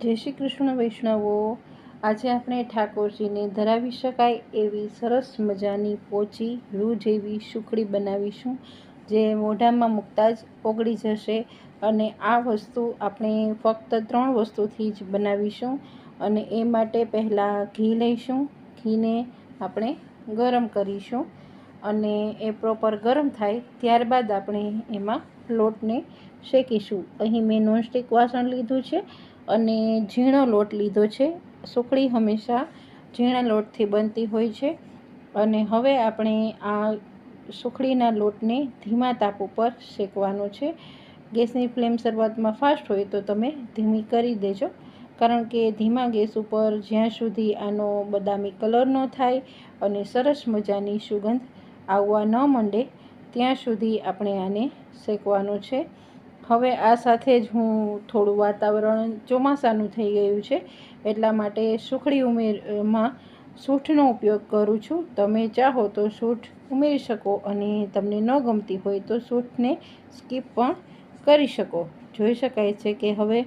જય શ્રી કૃષ્ણ વૈષ્ણવો। આજે આપણે ઠાકોરજીને ધરાવી શકાય એવી સરસ મજાની પોચી રૂ જેવી સુખડી બનાવીશું, જે મોઢામાં મૂકતા જ ઓગળી જશે। અને આ વસ્તુ આપણે ફક્ત 3 વસ્તુથી જ બનાવીશું। અને એ માટે પહેલાં ઘી લઈશું। ઘીને આપણે ગરમ કરીશું અને એ પ્રોપર ગરમ થાય ત્યારબાદ આપણે એમાં લોટને શેકીશું। અહીં મેં નોનસ્ટિક વાસણ લીધું છે અને ઝીણો લોટ લીધો છે। સુખડી હંમેશા ઝીણા લોટથી બનતી હોય છે। અને હવે આપણે આ સુખડીના લોટને ધીમા તાપ ઉપર શેકવાનો છે। ગેસની ફ્લેમ શરૂઆતમાં ફાસ્ટ હોય તો તમે ધીમી કરી દેજો, કારણ કે ધીમા ગેસ ઉપર જ્યાં સુધી આનો બદામી કલર ન થાય અને સરસ મજાની સુગંધ આવવા ન માંડે ત્યાં સુધી આપણે આને શેકવાનો છે। હવે આ સાથે જ હું થોડું વાતાવરણ ચોમાસાનું થઈ ગયું છે એટલા માટે સુખડીમાં સૂંઠનો ઉપયોગ કરું છું। તમે ચાહો તો સૂંઠ ઉમેરી શકો અને તમને ન ગમતી હોય તો સૂંઠને સ્કીપ પણ કરી શકો। જોઈ શકાય છે કે હવે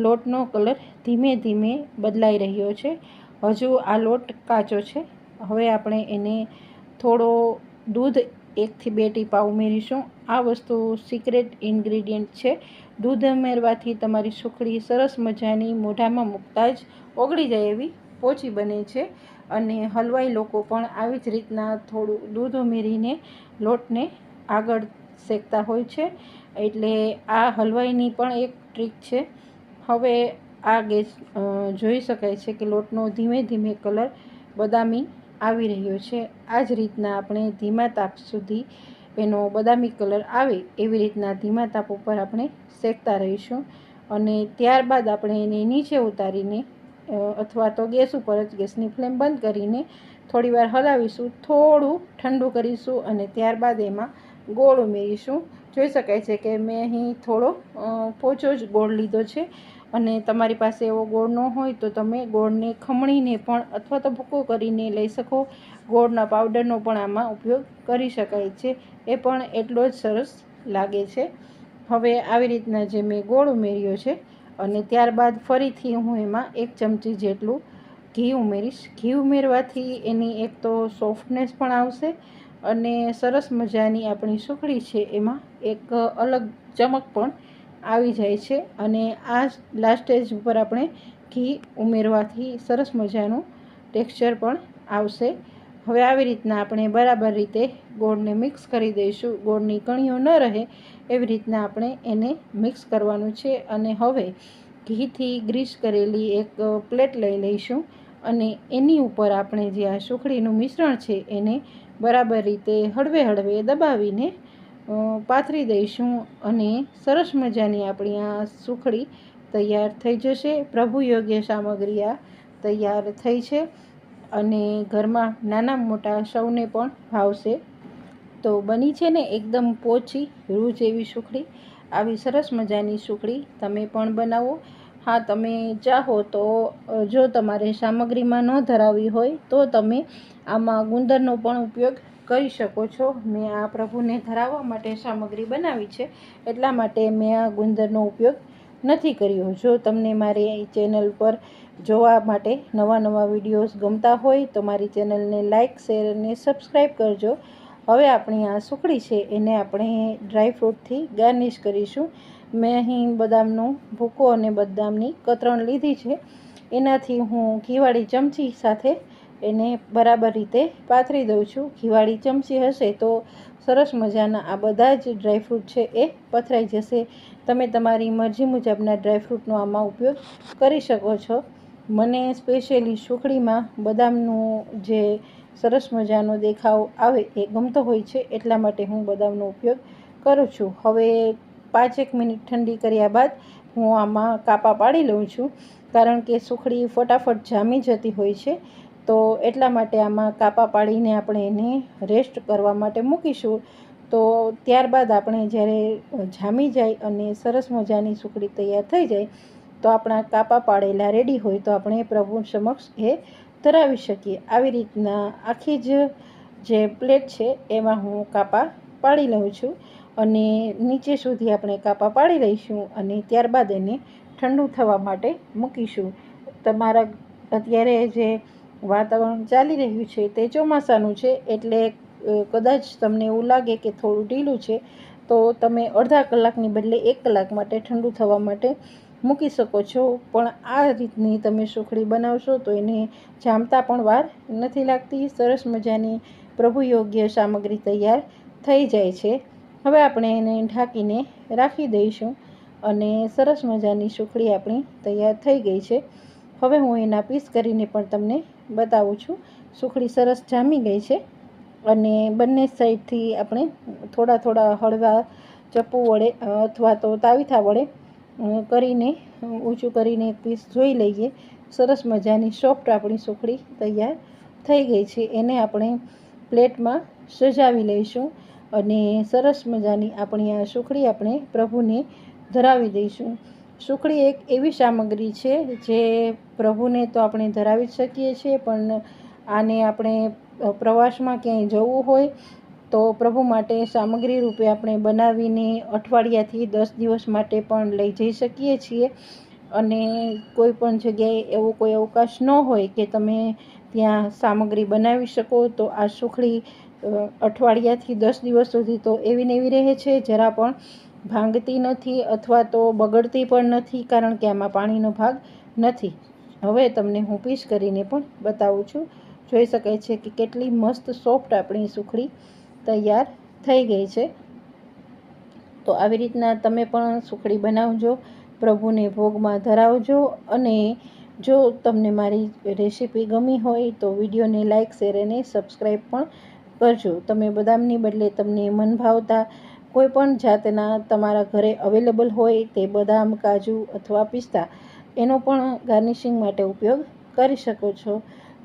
લોટનો કલર ધીમે ધીમે બદલાઈ રહ્યો છે। હજુ આ લોટ કાચો છે। હવે આપણે એને થોડો દૂધ 1 થી 2 ટીપા ઉમેરીશું। આ વસ્તુ સિક્રેટ ઇન્ગ્રીડિયન્ટ છે। દૂધ ઉમેરવાથી તમારી સુખડી સરસ મજાની મોઢામાં મૂકતા જ ઓગળી જાય એવી પોચી બને છે। અને હલવાઈ લોકો પણ આવી જ રીતના થોડું દૂધ ઉમેરીને લોટને આગળ શેકતા હોય છે, એટલે આ હલવાઈની પણ એક ટ્રીક છે। હવે આ ગેસ જોઈ શકાય છે કે લોટનો ધીમે ધીમે કલર બદામી આવી રહ્યો છે। આ જ રીતના આપણે ધીમા તાપ સુધી એનો બદામી કલર આવે એવી રીતના ધીમા તાપ ઉપર આપણે શેકતા રહીશું। અને ત્યારબાદ આપણે એને નીચે ઉતારીને અથવા તો ગેસ ઉપર જ ગેસની ફ્લેમ બંધ કરીને થોડીવાર હલાવીશું, થોડું ઠંડુ કરીશું અને ત્યારબાદ એમાં ગોળ ઉમેરીશું। જોઈ શકાય છે કે મેં અહીં થોડો પોચો જ ગોળ લીધો છે। અને તમારી પાસે એવો ગોળ ન હોય તો તમે ગોળને ખમણીને પણ અથવા તો ભૂકો કરીને લઈ શકો। ગોળના પાવડરનો પણ આમાં ઉપયોગ કરી શકાય છે, એ પણ એટલો જ સરસ લાગે છે। હવે આવી રીતના જે મેં ગોળ ઉમેર્યો છે અને ત્યારબાદ ફરીથી હું એમાં 1 ચમચી જેટલું ઘી ઉમેરીશ। ઘી ઉમેરવાથી એની એક તો સોફ્ટનેસ પણ આવશે અને સરસ મજાની આપણી સુખડી છે એમાં એક અલગ ચમક પણ આવી જાય છે। અને આ લાસ્ટ સ્ટેજ ઉપર આપણે ઘી ઉમેરવાથી સરસ મજાનું ટેક્સચર પણ આવશે। હવે આવી રીતના આપણે બરાબર રીતે ગોળને મિક્સ કરી દઈશું। ગોળની કણીઓ ન રહે એવી રીતના આપણે એને મિક્સ કરવાનું છે। અને હવે ઘીથી ગ્રીસ કરેલી એક પ્લેટ લઈ લઈશું અને એની ઉપર આપણે જે આ સુખડીનું મિશ્રણ છે એને બરાબર રીતે હળવે હળવે દબાવીને પાથરી દઈશું અને સરસ મજાની આપણી આ સુખડી તૈયાર થઈ જશે। પ્રભુ યોગ્ય સામગ્રી આ તૈયાર થઈ છે અને ઘરમાં નાના મોટા સૌને પણ ભાવશે। તો બની છે ને એકદમ પોચી રૂ જેવી સુખડી। આવી સરસ મજાની સુખડી તમે પણ બનાવો। હા, તમે ચાહો તો જો તમારે સામગ્રીમાં ન ધરાવવી હોય તો તમે આમાં ગુંદરનો પણ ઉપયોગ કરી શકો છો। મેં આ પ્રભુને ધરાવવા માટે સામગ્રી બનાવી છે એટલા માટે મેં આ ગુંદરનો ઉપયોગ નથી કર્યો। જો તમને મારી ચેનલ પર જોવા માટે નવા વિડીયોઝ ગમતા હોય તો મારી ચેનલને લાઇક, શેર અને સબસ્ક્રાઈબ કરજો। હવે આપણી આ સુખડી છે એને આપણે ડ્રાયફ્રૂટથી ગાર્નિશ કરીશું। મેં અહીં બદામનો ભૂકો અને બદામની કતરણ લીધી છે, એનાથી હું ઘીવાળી ચમચી સાથે એને બરાબર રીતે પાથરી દઉં છું। ઘીવાળી ચમચી હશે તો સરસ મજાના આ બધા જ ડ્રાયફ્રૂટ છે એ પથરાઈ જશે। તમે તમારી મરજી મુજબના ડ્રાયફ્રૂટનો આમાં ઉપયોગ કરી શકો છો। મને સ્પેશિયલી સુખડીમાં બદામનો જે સરસ મજાનો દેખાવ આવે એ ગમતો હોય છે એટલા માટે હું બદામનો ઉપયોગ કરું છું। હવે 5 મિનિટ ઠંડી કર્યા બાદ હું આમાં કાપા પાડી લઉં છું, કારણ કે સુખડી ફટાફટ જામી જતી હોય છે, તો એટલા માટે આમાં કાપા પાડીને આપણે એને રેસ્ટ કરવા માટે મૂકીશું। તો ત્યારબાદ આપણે જ્યારે જામી જાય અને સરસ મજાની સુખડી તૈયાર થઈ જાય તો આપણા કાપા પાડેલા રેડી હોય તો આપણે પ્રભુ સમક્ષ એ ધરાવી શકીએ। આવી રીતના આખી જ જે પ્લેટ છે એમાં હું કાપા પાડી લઉં છું અને નીચે સુધી આપણે કાપા પાડી લઈશું અને ત્યારબાદ એને ઠંડુ થવા માટે મૂકીશું. તમારા અત્યારે જે વાતાવરણ ચાલી રહ્યું છે તે ચોમાસાનું છે, એટલે કદાચ તમને એવું લાગે કે થોડું ઢીલું છે, તો તમે અડધા કલાકની બદલે 1 કલાક માટે ઠંડુ થવા માટે મૂકી શકો છો. પણ આ રીતની તમે સુખડી બનાવશો તો એને જામતા પણ વાર નથી લાગતી. સરસ મજાની પ્રભુ યોગ્ય સામગ્રી તૈયાર થઈ જાય છે. હવે આપણે એને ઢાંકીને રાખી દઈશું અને સરસ મજાની સુખડી આપણી તૈયાર થઈ ગઈ છે. હવે હું એના પીસ કરીને પણ તમને બતાવું છું. સુખડી સરસ જામી ગઈ છે અને બંને સાઈડથી આપણે થોડા થોડા હળવા ચપ્પુ વડે અથવા તો તાવીથા વડે કરીને ઊંચું કરીને પીસ જોઈ લઈએ. સરસ મજાની સોફ્ટ આપણી સુખડી તૈયાર થઈ ગઈ છે. એને આપણે પ્લેટમાં સજાવી લઈશું અને સરસ મજાની આપણી આ સુખડી આપણે પ્રભુને ધરાવી દઈશું. સુખડી એક એવી સામગ્રી છે જે પ્રભુને તો આપણે ધરાવી જ શકીએ છીએ, પણ આને આપણે પ્રવાસમાં ક્યાંય જવું હોય તો પ્રભુ માટે સામગ્રી રૂપે આપણે બનાવીને અઠવાડિયાથી 10 દિવસ માટે પણ લઈ જઈ શકીએ છીએ. અને કોઈ પણ જગ્યાએ એવો કોઈ અવકાશ ન હોય કે તમે ત્યાં સામગ્રી બનાવી શકો, તો આ સુખડી અઠવાડિયાથી 10 દિવસ સુધી તો એવી ને એવી રહે છે, જરા પણ ભાંગતી નથી અથવા તો બગડતી પણ નથી, કારણ કે આમાં પાણીનો ભાગ નથી. હવે તમને હું પીસ કરીને પણ બતાવું છું. જોઈ શકાય છે કે કેટલી મસ્ત સોફ્ટ આપણી સુખડી તૈયાર થઈ ગઈ છે. તો આવી રીતના તમે પણ સુખડી બનાવજો, પ્રભુને ભોગમાં ધરાવજો. અને જો તમને મારી રેસીપી ગમી હોય તો વિડીયોને લાઇક, શેર અને સબસ્ક્રાઈબ પણ કરજો. તમે બદામની બદલે તમને મન ભાવતા કોઈ પણ જાતના તમારા ઘરે અવેલેબલ હોય તે બદામ, કાજુ અથવા પિસ્તા એનો પણ ગાર્નિશિંગ માટે ઉપયોગ કરી શકો છો.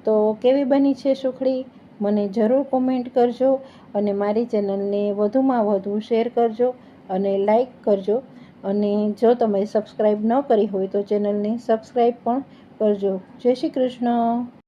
તો કેવી બની છે સુખડી મને જરૂર કોમેન્ટ કરજો અને મારી ચેનલને વધુમાં વધુ શેર કરજો અને લાઈક કરજો. અને જો તમે સબસ્ક્રાઈબ ન કરી હોય તો ચેનલને સબસ્ક્રાઈબ પણ કરજો. જય શ્રી કૃષ્ણ.